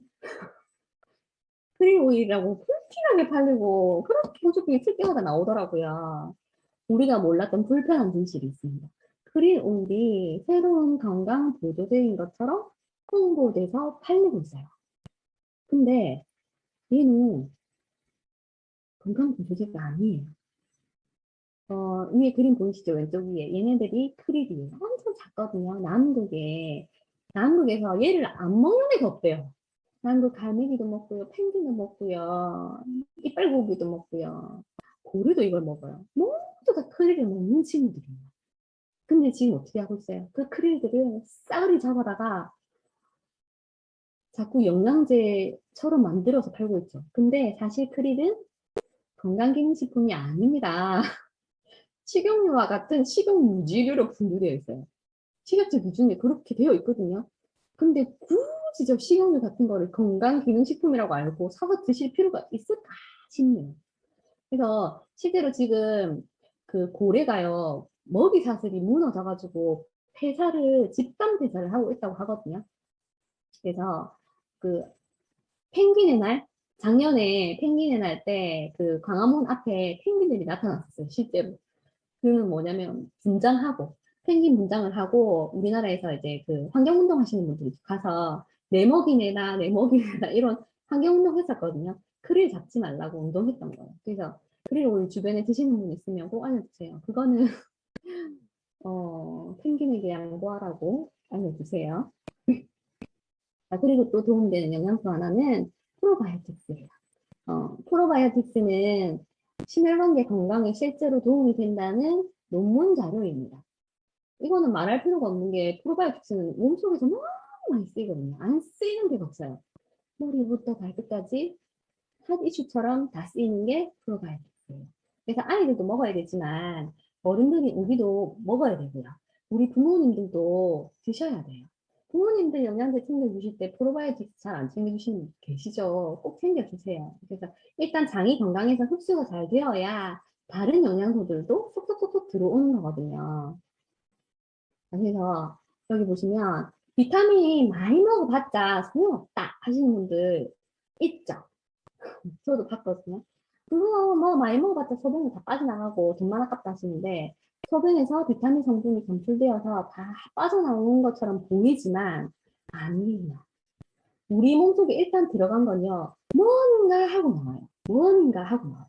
크릴 오일이라고 풀티나게 팔리고 그렇게 홈쇼핑에 칠 때마다 나오더라고요. 우리가 몰랐던 불편한 진실이 있습니다. 크릴 오일이 새로운 건강 보조제인 것처럼 홍보돼서 팔리고 있어요. 근데 얘는 건강 보조제가 아니에요. 위에 그림 보이시죠? 왼쪽 위에. 얘네들이 크릴이에요. 엄청 작거든요. 남극에서 얘를 안 먹는 애가 없대요. 남극 갈매기도 먹고요. 펭귄도 먹고요. 이빨고기도 먹고요. 고래도 이걸 먹어요. 모두 다 크릴을 먹는 친구들이에요. 근데 지금 어떻게 하고 있어요? 그 크릴들을 싸그리 잡아다가 자꾸 영양제처럼 만들어서 팔고 있죠. 근데 사실 크릴은 건강기능식품이 아닙니다. 식용유와 같은 식용유지류로 분류되어 있어요. 식약처 기준에 그렇게 되어 있거든요. 근데 굳이 저 식용유 같은 거를 건강기능식품이라고 알고 사서 드실 필요가 있을까 싶네요. 그래서 실제로 지금 그 고래가요, 먹이 사슬이 무너져가지고 폐사를, 집단 폐사를 하고 있다고 하거든요. 그래서 그 펭귄의 날, 작년에 펭귄의 날 때 그 광화문 앞에 펭귄들이 나타났었어요, 실제로. 그는 뭐냐면 분장하고 펭귄 분장을 하고 우리나라에서 이제 그 환경운동 하시는 분들이 가서 내 먹이 내다 내 먹이 내다 이런 환경운동 했었거든요. 크릴 잡지 말라고 운동했던 거예요. 그래서 크릴 오일 주변에 드시는 분 있으면 꼭 알려주세요. 그거는 펭귄에게 양보하라고 알려주세요. 그리고 또 도움되는 영양소 하나는 프로바이오틱스예요. 프로바이오틱스는 심혈관계 건강에 실제로 도움이 된다는 논문 자료입니다. 이거는 말할 필요가 없는 게 프로바이오틱스는 몸속에서 너무 많이 쓰이거든요. 안 쓰이는 데가 없어요. 머리부터 발끝까지 한 이슈처럼 다 쓰이는 게 프로바이오틱스예요. 그래서 아이들도 먹어야 되지만 어른들이 우리도 먹어야 되고요. 우리 부모님들도 드셔야 돼요. 부모님들 영양제 챙겨주실 때 프로바이오틱스 잘 안 챙겨주시는 분 계시죠? 꼭 챙겨주세요. 그래서 일단 장이 건강해서 흡수가 잘 되어야 다른 영양소들도 쏙쏙쏙쏙 들어오는 거거든요. 그래서 여기 보시면 비타민 많이 먹어봤자 소용없다 하시는 분들 있죠? 저도 봤거든요. 그거 뭐 많이 먹어봤자 소변이 다 빠져나가고 돈만 아깝다 하시는데 소변에서 비타민 성분이 검출되어서 다 빠져나오는 것처럼 보이지만 아니에요. 우리 몸속에 일단 들어간 건요. 뭔가 하고 나와요. 뭔가 하고 나와요.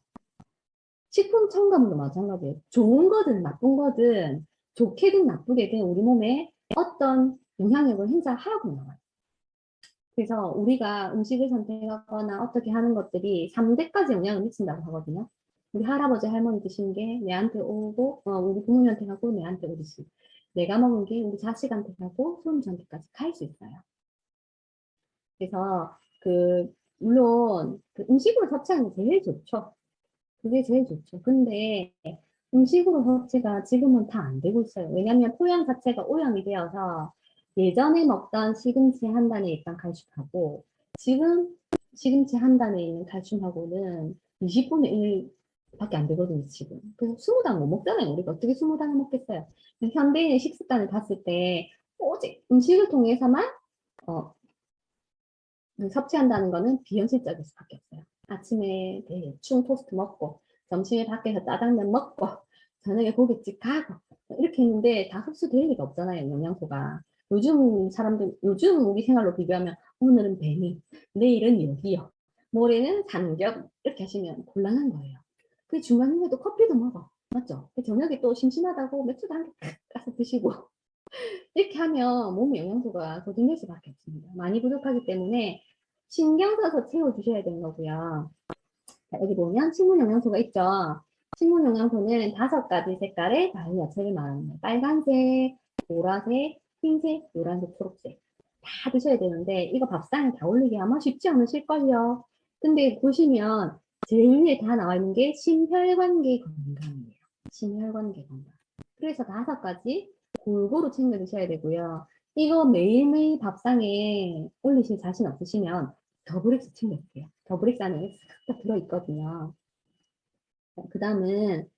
식품 첨가물도 마찬가지예요. 좋은 거든 나쁜 거든 좋게든 나쁘게든 우리 몸에 어떤 영향력을 행사하고 나와요. 그래서 우리가 음식을 선택하거나 어떻게 하는 것들이 3대까지 영향을 미친다고 하거든요. 우리 할아버지 할머니 드신 게 내한테 오고 우리 부모님한테 가고 내한테 오듯이 내가 먹은 게 우리 자식한테 가고 손주한테까지 갈 수 있어요. 그래서 물론 음식으로 섭취하는 게 제일 좋죠. 그게 제일 좋죠. 근데 음식으로 섭취가 지금은 다 안 되고 있어요. 왜냐하면 토양 자체가 오염이 되어서 예전에 먹던 시금치 한 단에 있던 칼슘하고 지금 시금치 한 단에 있는 칼슘하고는 20분의 1밖에 안 되거든요, 지금. 그래서 20단 못 먹잖아요. 우리가 어떻게 20단을 먹겠어요. 현대인의 식습관을 봤을 때 오직 음식을 통해서만 섭취한다는 거는 비현실적일 수밖에 없어요. 아침에 대충 토스트 먹고 점심에 밖에서 짜장면 먹고 저녁에 고깃집 가고 이렇게 했는데 다 흡수될 리가 없잖아요. 영양소가. 요즘 우리 생활로 비교하면 오늘은 배미, 내일은 여기요, 모레는 삼겹 이렇게 하시면 곤란한 거예요. 그 중간중간에 또 커피도 먹어. 맞죠? 저녁에 또 심심하다고 맥주도 한 개 까서 드시고 이렇게 하면 몸에 영양소가 소진될 수밖에 없습니다. 많이 부족하기 때문에 신경 써서 채워주셔야 되는 거고요. 자, 여기 보면 식물 영양소가 있죠. 식물 영양소는 5가지 색깔의 다른 야채를 말합니다. 빨간색, 보라색, 흰색, 노란색, 초록색. 다 드셔야 되는데 이거 밥상에 다 올리기 아마 쉽지 않으실걸요. 근데 보시면 제일 위에 다 나와 있는 게 심혈관계 건강이에요. 심혈관계 건강. 그래서 5가지 골고루 챙겨 드셔야 되고요. 이거 매일매일 밥상에 올리실 자신 없으시면 더블엑스 챙겨주세요. 더블엑스 안에 싹다 들어있거든요. 그 다음은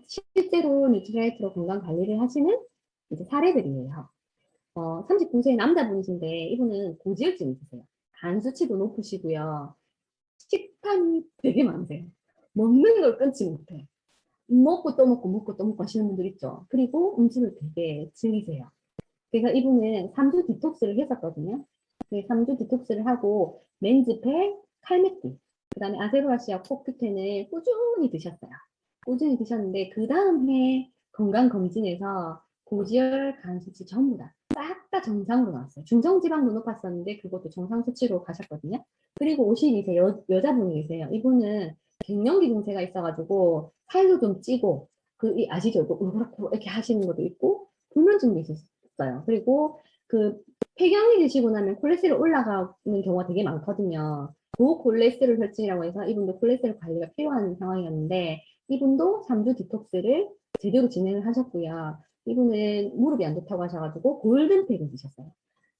실제로 뉴트리라이트로 건강 관리를 하시는 이제 사례들이에요. 39세 남자분이신데 이분은 고지혈증이 있으세요. 간 수치도 높으시고요. 식탐이 되게 많으세요. 먹는 걸 끊지 못해. 먹고 또 먹고 먹고 또 먹고 하시는 분들 있죠. 그리고 음식을 되게 즐기세요. 그래서 이분은 3주 디톡스를 했었거든요. 3주 디톡스를 하고 멘즈팩, 칼메티, 그 다음에 아세로라시아 코큐텐을 꾸준히 드셨어요. 꾸준히 드셨는데 그 다음 해 건강검진에서 고지혈, 간 수치 전부 다 싹 다 정상으로 나왔어요. 중성지방도 높았었는데 그것도 정상 수치로 가셨거든요. 그리고 52세 여자분이 계세요. 이분은 갱년기 증세가 있어가지고 살도 좀 찌고 아시죠? 이렇게 하시는 것도 있고 불면증도 있었어요. 그리고 폐경이 되시고 나면 콜레스테롤 올라가는 경우가 되게 많거든요. 고콜레스테롤 혈증이라고 해서 이분도 콜레스테롤 관리가 필요한 상황이었는데 이분도 3주 디톡스를 제대로 진행을 하셨고요. 이분은 무릎이 안 좋다고 하셔가지고 골든팩을 드셨어요.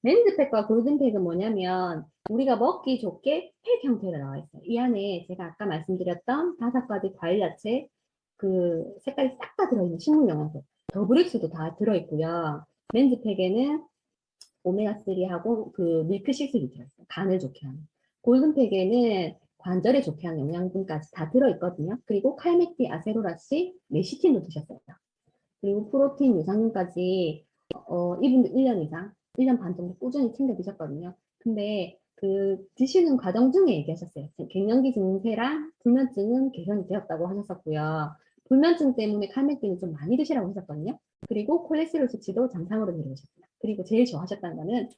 렌즈팩과 골든팩은 뭐냐면 우리가 먹기 좋게 팩 형태로 나와 있어요. 이 안에 제가 아까 말씀드렸던 5가지 과일 야채 색깔이 싹 다 들어있는 식물 영양소 더블엑스도 다 들어있고요. 렌즈팩에는 오메가3하고 밀크시슬이 들어있어요. 간을 좋게 하는. 골든팩에는 관절에 좋게 하는 영양분까지 다 들어있거든요. 그리고 칼메티, 아세로라시, 레시틴도 드셨어요. 그리고 프로틴, 유산균까지 이분도 1년 이상, 1년 반 정도 꾸준히 챙겨 드셨거든요. 근데 드시는 과정 중에 얘기하셨어요. 갱년기 증세랑 불면증은 개선이 되었다고 하셨었고요. 불면증 때문에 칼메티는 좀 많이 드시라고 하셨거든요. 그리고 콜레스테롤 수치도 정상으로 내려오셨어요. 그리고 제일 좋아하셨다는 거는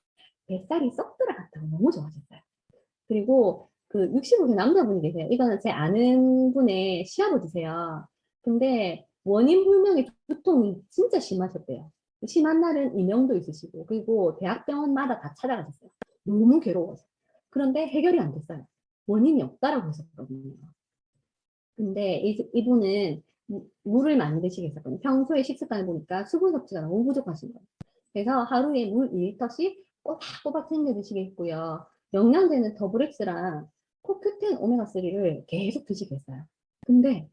뱃살이 쏙 들어갔다고 너무 좋아하셨어요. 그리고 65세 남자분이 계세요. 이거는 제 아는 분의 시아버지세요. 근데 원인 불명의 두통이 진짜 심하셨대요. 심한 날은 이명도 있으시고 그리고 대학병원마다 다 찾아가셨어요. 너무 괴로워서. 그런데 해결이 안 됐어요. 원인이 없다라고 했었거든요. 근데 이분은 물을 많이 드시겠었거든요. 평소에 식습관을 보니까 수분 섭취가 너무 부족하신 거예요. 그래서 하루에 물 2리터씩 꼬박꼬박 챙겨 드시겠고요. 영양제는 더블엑스랑 코큐텐 오메가3를 계속 드시겠어요. 근데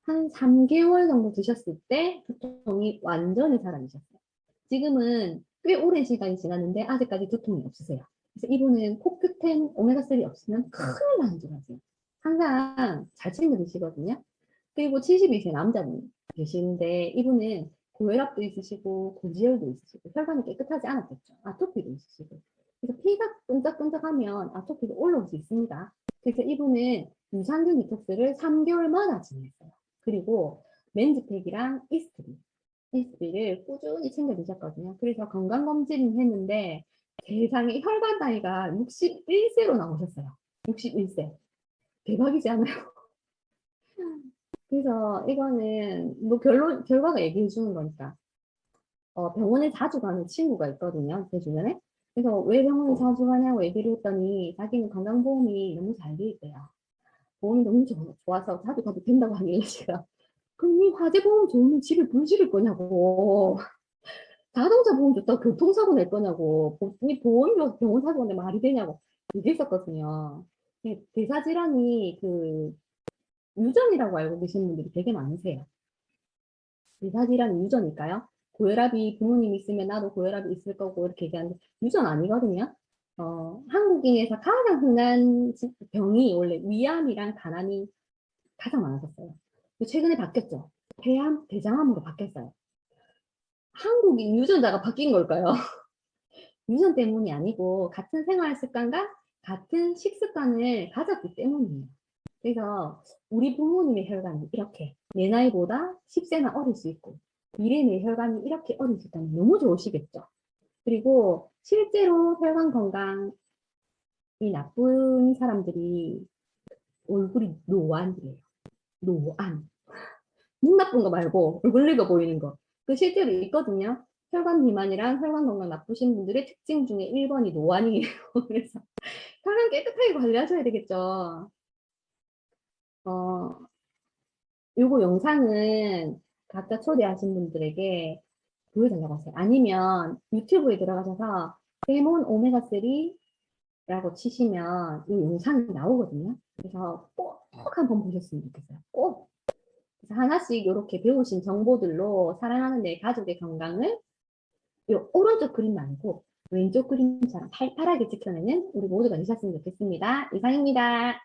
한 3개월 정도 드셨을 때 두통이 완전히 사라지셨어요. 지금은 꽤 오랜 시간이 지났는데 아직까지 두통이 없으세요. 그래서 이분은 코큐텐 오메가3 없으면 큰일 나는 줄 아세요. 항상 잘 챙겨 드시거든요. 그리고 72세 남자분 계시는데 이분은 고혈압도 있으시고 고지혈도 있으시고 혈관이 깨끗하지 않았겠죠. 아토피도 있으시고. 그래서 피가 끈적끈적하면 아토피도 올라올 수 있습니다. 그래서 이분은 유산균 디톡스를 3개월마다 지냈어요. 그리고 맨즈팩이랑 이스트리를 꾸준히 챙겨 드셨거든요. 그래서 건강검진을 했는데 세상에 혈관 나이가 61세로 나오셨어요. 61세. 대박이지 않아요? 그래서 이거는 뭐 결과가 얘기해 주는 거니까. 병원에 자주 가는 친구가 있거든요. 제 주변에. 그래서 왜 병원에 자주 가냐고 얘기를 했더니 자기는 건강보험이 너무 잘 돼 있대요. 보험이 너무 좋아서 자주 가도 된다고 하길래 제가 그럼 이 화재보험 좋으면 집에 불 지를 거냐고. 자동차 보험 좋다고 교통사고 낼 거냐고. 이 보험료 병원 사고 근데 말이 되냐고 얘기했었거든요. 대사질환이 유전이라고 알고 계시는 분들이 되게 많으세요. 대사질환이 유전일까요? 고혈압이 부모님 있으면 나도 고혈압이 있을 거고 이렇게 얘기하는데 유전 아니거든요. 한국인에서 가장 흔한 병이 원래 위암이랑 간암이 가장 많았었어요. 최근에 바뀌었죠. 폐암, 대장암으로 바뀌었어요. 한국인 유전자가 바뀐 걸까요? 유전 때문이 아니고 같은 생활 습관과 같은 식습관을 가졌기 때문이에요. 그래서 우리 부모님의 혈관이 이렇게 내 나이보다 10세나 어릴 수 있고 미래 내 혈관이 이렇게 어릴 수 있다면 너무 좋으시겠죠. 그리고 실제로 혈관 건강이 나쁜 사람들이 얼굴이 노안이에요. 노안. 눈 나쁜 거 말고 얼굴 늙어 보이는 거. 그 실제로 있거든요. 혈관 비만이랑 혈관 건강 나쁘신 분들의 특징 중에 1번이 노안이에요. 그래서 혈관 깨끗하게 관리하셔야 되겠죠. 요거 영상은 각자 초대하신 분들에게 보여달라고 하세요. 아니면 유튜브에 들어가셔서 레몬 오메가3라고 치시면 이 영상이 나오거든요. 그래서 꼭 한번 보셨으면 좋겠어요. 꼭. 그래서 하나씩 이렇게 배우신 정보들로 사랑하는 내 가족의 건강을 요 오른쪽 그림 말고 왼쪽 그림처럼 팔팔하게 지켜내는 우리 모두가 되셨으면 좋겠습니다. 이상입니다.